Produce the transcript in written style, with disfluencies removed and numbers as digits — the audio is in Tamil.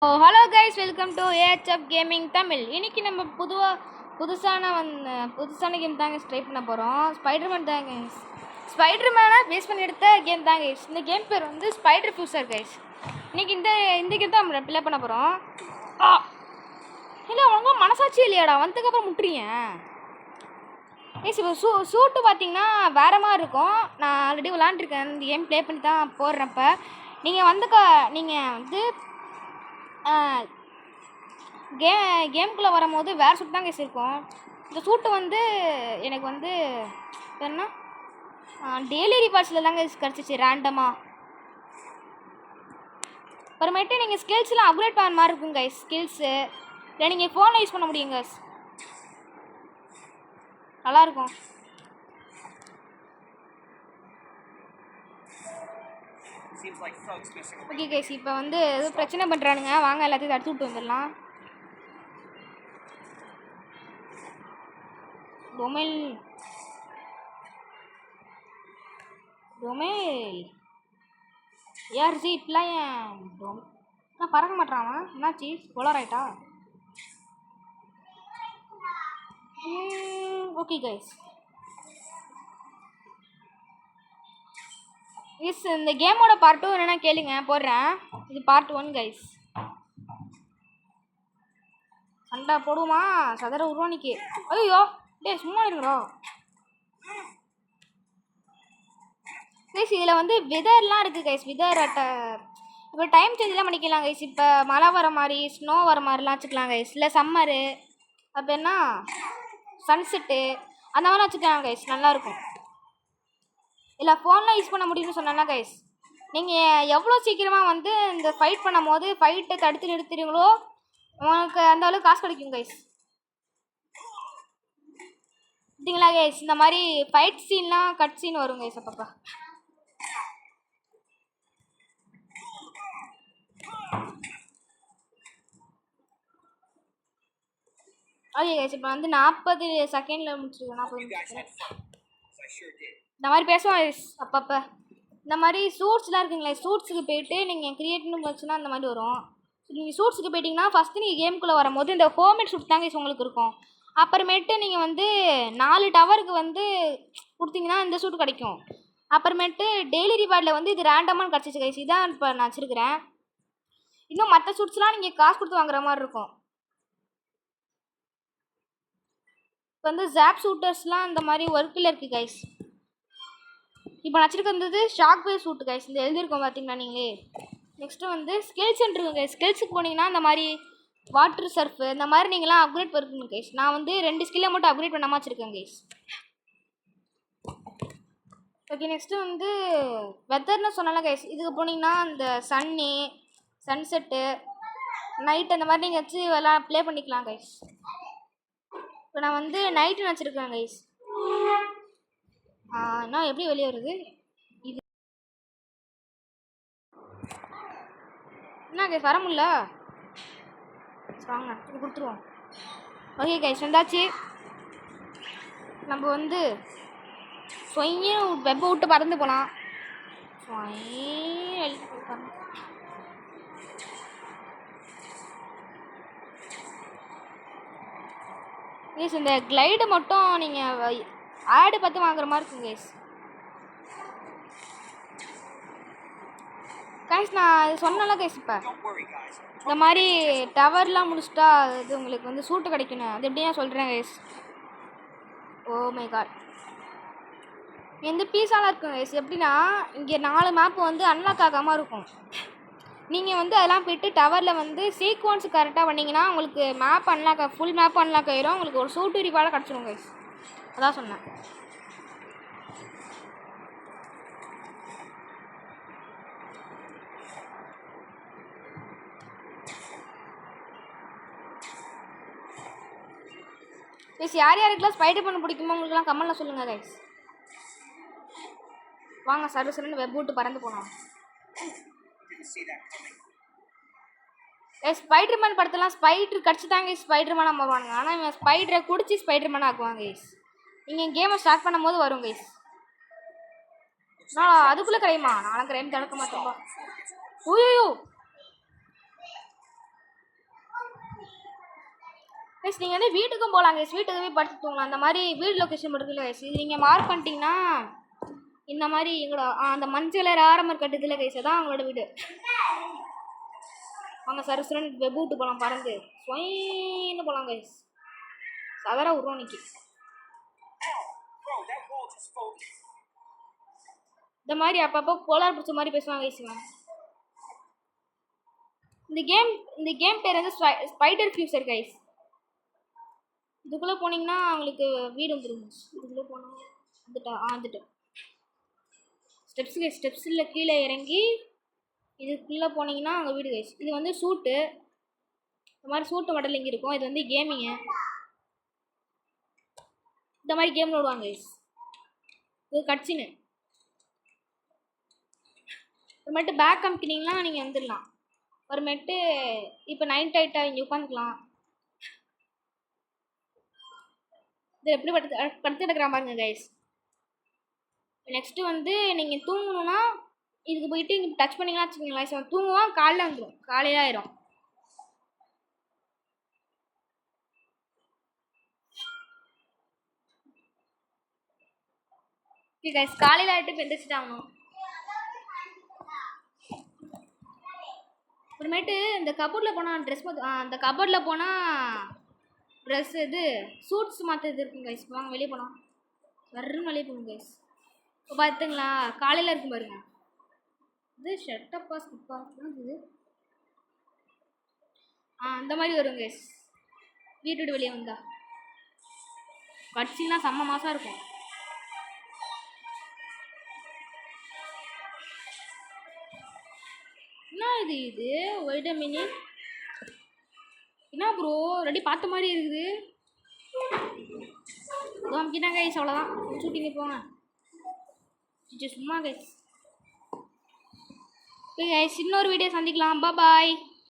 Hello guys, welcome to AHF gaming Tamil. இன்றைக்கி நம்ம புதுசான கேம் தாங்க ட்ரை பண்ண போகிறோம். ஸ்பைடர்மேன் தாங்க. ஸ்பைடர்மேனை பேஸ் பண்ணி எடுத்த கேம் தாங்க. இந்த கேம் பேர் வந்து ஸ்பைடர் ஃபியூசர் கைஸ். இன்றைக்கி இந்த கேம் தான் நம்ம ப்ளே பண்ண போகிறோம். இல்லை அவங்க மனசாட்சி இல்லையாடா, வந்ததுக்கப்புறம் முட்டுறீங்க கைஸ். இப்போ சூட்டு பார்த்தீங்கன்னா வேறு மாதிரி இருக்கும். நான் ஆல்ரெடி விளாண்டுருக்கேன். இந்த கேம் ப்ளே பண்ணி தான் போடுறப்ப நீங்கள் வந்து கேமுக்குள்ளே வரும்போது வேறு சூட் தான் கேஸ் இருக்கும். இந்த சூட்டு வந்து எனக்கு வந்து என்ன டெய்லி ரிவார்ட்ஸில் தாங்க கிடச்சிச்சு ரேண்டமாக. அப்புறமேட்டு நீங்கள் ஸ்கில்ஸ்லாம் அப்கிரேட் பண்ண மாதிரி இருக்கும் கைஸ். ஸ்கில்ஸு இல்லை நீங்கள் ஃபோனில் யூஸ் பண்ண முடியும் கைஸ். நல்லாயிருக்கும். ஓகே கைஸ், இப்போ வந்து எதுவும் பிரச்சனை பண்ணுறானுங்க. வாங்க எல்லாத்தையும் தடுத்து விட்டு வந்துடலாம். டொமைல் யார் ஜி இப்பெல்லாம் நான் பறக்க மாட்டான். என்னாச்சு, போலார் ஆயிட்டா? ஓகே கைஸ், இந்த கேமோட பார்ட் 2 என்னென்னா கேளுங்க, போடுறேன். இது பார்ட் 1 கைஸ். சண்டா போடுமா சதுர உருவானிக்கு? ஐயோ டே சும்மா இருக்கிறோம் கைஸ். இதில் வந்து விதர்லாம் இருக்குது கைஸ். விதர் இப்போ டைம் சேஞ்செலாம் பண்ணிக்கலாம் கைஸ். இப்போ மழை வர மாதிரி, ஸ்னோ வர மாதிரிலாம் வச்சுக்கலாம் கைஸ். இல்லை சம்மரு அப்படின்னா சன்செட்டு அந்த மாதிரிலாம் வச்சுக்கலாம் கைஸ். நல்லாயிருக்கும். இல்லை ஃபோன்லாம் யூஸ் பண்ண முடியும்னு சொன்னா கைஸ். நீங்கள் எவ்வளோ சீக்கிரமாக வந்து இந்த ஃபைட் பண்ணும் போது ஃபைட்டை தடுத்து நிறுத்துறீங்களோ உங்களுக்கு அந்த அளவுக்கு காசு கிடைக்கும் கைஸ். பார்த்தீங்களா கைஸ், இந்த மாதிரி ஃபைட் சீன்லாம் கட் சீன் வரும் கைஸ் அப்பப்பா. ஓகே கைஸ், இப்போ வந்து 40 செகண்டில் முடிச்சிருக்கோம். 40 இந்த மாதிரி பேசுவோம் கைஸ் அப்பப்போ. இந்த மாதிரி சூட்ஸ்லாம் இருக்குங்களே, சூட்ஸுக்கு போயிட்டு நீங்கள் கிரியேட்னு வச்சுன்னா அந்த மாதிரி வரும். நீங்கள் சூட்ஸுக்கு போயிட்டிங்கன்னா ஃபஸ்ட்டு நீங்கள் கேமுக்குள்ளே வரும்போது இந்த ஹோம்மேட் சூட் தாங்க உங்களுக்கு இருக்கும். அப்புறமேட்டு நீங்கள் வந்து 4 டவருக்கு வந்து கொடுத்தீங்கன்னா இந்த சூட் கிடைக்கும். அப்புறமேட்டு டெய்லி ரிவார்டில் வந்து இது ரேண்டமாக கிடச்சிச்சு கைஸ். இதான் இப்போ நான் வச்சுருக்கிறேன். இன்னும் மற்ற சூட்ஸ்லாம் நீங்கள் காசு கொடுத்து வாங்குற மாதிரி இருக்கும். இப்போ வந்து ஜாப் சூட்டர்ஸ்லாம் இந்த மாதிரி ஒர்க்கில் இருக்குது கைஸ். இப்போ நச்சிருக்கிறது ஷாக் வேவ் சூட்டு கைஸ். இந்த எழுதியிருக்கோம் பார்த்தீங்கன்னா நீங்களே. நெக்ஸ்ட்டு வந்து ஸ்கில் சென்டர் இருக்குது கைஸ். ஸ்கில்ஸுக்கு போனீங்கன்னா இந்த மாதிரி வாட்டர் சர்ஃபு இந்த மாதிரி நீங்களாம் அப்கிரேட் பண்ணுங்க கைஸ். நான் வந்து 2 ஸ்கில்லை மட்டும் அப்கிரேட் பண்ணாமல் வச்சுருக்கேன் கைஸ். ஓகே, நெக்ஸ்ட்டு வந்து வெதர்னு சொன்னாலும் கைஸ். இதுக்கு போனீங்கன்னா இந்த சன்னி, சன்செட்டு, நைட் அந்த மாதிரி நீங்கள் வச்சு ப்ளே பண்ணிக்கலாம் கைஸ். இப்போ நான் வந்து நைட்டு வச்சுருக்கேன் கைஸ். நான் எப்படி வெளியே வருது இது என்ன கைஸ்? வர முடியல. வாங்க இது கொடுத்துருவோம். ஓகே கைஸ், வந்தாச்சு. நம்ம வந்து சொய்யும் வெப்பை விட்டு பறந்து போகலாம். கைஸ் இந்த கிளைடு மட்டும் நீங்கள் ஆடு பார்த்து வாங்குற மாதிரி இருக்கும் கைஸ். கைஸ் நான் அது சொன்னல கைஸ். இப்போ இந்த மாதிரி டவர்லாம் முடிச்சிட்டா இது உங்களுக்கு வந்து சூட்டு கிடைக்கணும். அது எப்படியா சொல்கிறேன் கைஸ். ஓ மை காட், எந்த பீஸாலாம் இருக்கும் கைஸ். எப்படின்னா இங்கே 4 மேப்பு வந்து அன்லாக் ஆகாமல் இருக்கும். நீங்கள் வந்து அதெல்லாம் போய்ட்டு டவரில் வந்து சீக்வன்ஸ் கரெக்டாக பண்ணிங்கன்னா உங்களுக்கு மேப் ஃபுல் மேப் அன்லாக் ஆகிரும். உங்களுக்கு ஒரு சூட்டு ரிவார்டாக கிடச்சிரும் கைஸ். அதான் சொன்னேன். கைஸ் யார் யாருக்கெல்லாம் ஸ்பைடர் பண்ண பிடிக்குமோ உங்களுக்குலாம் கமெண்ட்டில் சொல்லுங்கள் கைஸ். வாங்க சர்வீஸ்லேருந்து வெப் விட்டு பறந்து போனோம். ஸ்பைடர்மேன் படத்தெல்லாம் ஸ்பைடர் கடிச்சு தாங்க ஸ்பைடர்மேன் நம்புவானுங்க. ஆனால் இவன் ஸ்பைடரை குடிச்சு ஸ்பைடர்மேன் ஆக்குவாங்க கைஸ். நீங்கள் கேமை ஸ்டார்ட் பண்ணும் போது வரும் கைஸ். நான் அதுக்குள்ளே கிடையுமா? நானும் கிரைம் தடுக்க மாட்டேன்ப்பா. ஓய்யோ கைஸ் நீங்கள் வந்து வீட்டுக்கும் போகலாம் கைஸ், வீட்டுக்கு போய் படுத்து தூங்கலாம். அந்த மாதிரி வீடு லொக்கேஷன் இருக்குல்ல கைஸ், இது நீங்கள் மார்க் பண்ணிட்டீங்கன்னா இந்த மாதிரி எங்களோட அந்த மஞ்சள் ஆரம்பர் கட்டுதில்ல கைஸ், அதான் அவங்களோட வீடு. அவங்க சரசுரன் வெப் விட்டு போகலாம், பறந்து ஸ்வைன்னு போகலாம் கைஸ். சதரா உருவம் நிற்கி இந்த மாதிரி அப்பப்போ போலார் பிடிச்ச மாதிரி பேசுவாங்க கைஸ். இந்த கேம் பேர் வந்து ஸ்பைடர் ஃபியூச்சர் கைஸ். இதுக்குள்ளே போனீங்கன்னா அவங்களுக்கு வீடு வந்துடும். இதுக்குள்ளே போனால் வந்துட்டோம் ஸ்டெப்ஸு கைஸ். ஸ்டெப்ஸில் கீழே இறங்கி இதுக்குள்ளே போனீங்கன்னா அங்கே வீடு கைஸ். இது வந்து சூட்டு, இந்த மாதிரி சூட்டு மாடல் இங்கே இருக்கும். இது வந்து கேமிங்கு, இந்த மாதிரி கேம் விடுவாங்க கைஸ். இது கட்சின்னு அப்புறமேட்டு பேக் காமிக்கினீங்கன்னா நீங்கள் வந்துடலாம். அப்புறமேட்டு இப்போ நைட் ஆகிட்டா இங்கே உட்காந்துக்கலாம். இது எப்படி படுத்து கிடக்குற பாருங்க கைஸ். நெக்ஸ்ட்டு வந்து நீங்கள் தூங்கணுன்னா இதுக்கு போயிட்டு இங்கே டச் பண்ணிங்கன்னா வச்சுக்கோங்களேன் கைஸ், தூங்குவான் காலையில் வந்துடும், காலையில் ஆயிரும். ஓகே கைஸ், காலையில் ஆகிட்டு இப்போ எந்திரிச்சிட்டாகணும். அப்புறமேட்டு இந்த கபோர்டில் போனால் அந்த கபோர்டில் போனால் ட்ரெஸ் இது சூட்ஸ் மாற்றது இருக்குங்க கைஸ். வாங்க வெளியே போகலாம், வர்றன்னு வெளியே போகணும் கைஸ். இப்போ பார்த்துங்களா காலையில் இருக்கும் பாருங்க. இது ஷர்ட்டப்பா ஸ்கிப்பா இது அந்த மாதிரி வரும் கைஸ். வீட்டு வெளியே வந்தா கட்சின்னா செம்ம மாதம் இருக்கும். என்ன இது வெயிட் அ மினிட், என்ன ப்ரோ ரெடி பார்த்த மாதிரி இருக்குது. காமிக்கிட்டா கைஸ், அவ்வளோதான் ஷூட்டிங்க போங்க சும்மா கைஸ். ஓகே கைஸ், இன்னொரு வீடியோ சந்திக்கலாம். பாய்.